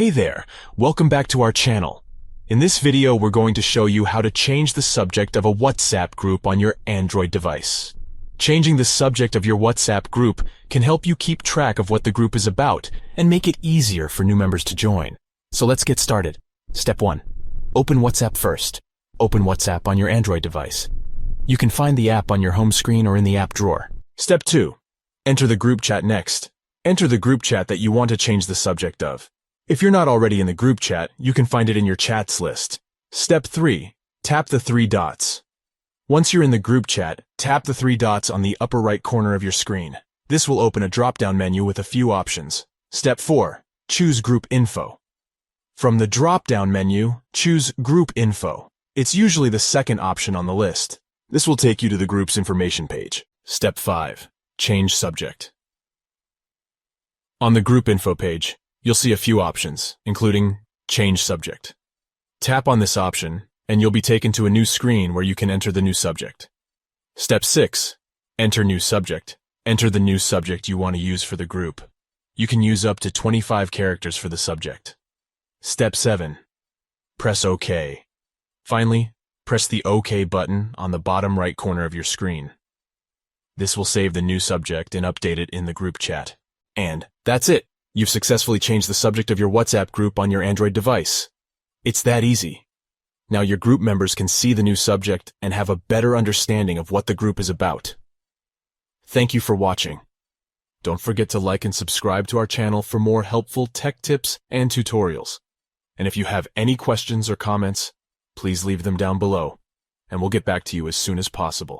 Hey there, welcome back to our channel. In this video, we're going to show you how to change the subject of a WhatsApp group on your Android device. Changing the subject of your WhatsApp group can help you keep track of what the group is about and make it easier for new members to join. So let's get started. Step 1. Open WhatsApp first. Open WhatsApp on your Android device. You can find the app on your home screen or in the app drawer. Step 2. Enter the group chat next. Enter the group chat that you want to change the subject of. If you're not already in the group chat, you can find it in your chats list. Step 3. Tap the 3 dots. Once you're in the group chat, tap the 3 dots on the upper right corner of your screen. This will open a drop-down menu with a few options. Step 4. Choose Group Info. From the drop-down menu, choose Group Info. It's usually the second option on the list. This will take you to the group's information page. Step 5. Change Subject. On the Group Info page, you'll see a few options, including Change Subject. Tap on this option, and you'll be taken to a new screen where you can enter the new subject. Step 6. Enter New Subject. Enter the new subject you want to use for the group. You can use up to 25 characters for the subject. Step 7. Press OK. Finally, press the OK button on the bottom right corner of your screen. This will save the new subject and update it in the group chat. And that's it! You've successfully changed the subject of your WhatsApp group on your Android device. It's that easy. Now your group members can see the new subject and have a better understanding of what the group is about. Thank you for watching. Don't forget to like and subscribe to our channel for more helpful tech tips and tutorials. And if you have any questions or comments, please leave them down below, and we'll get back to you as soon as possible.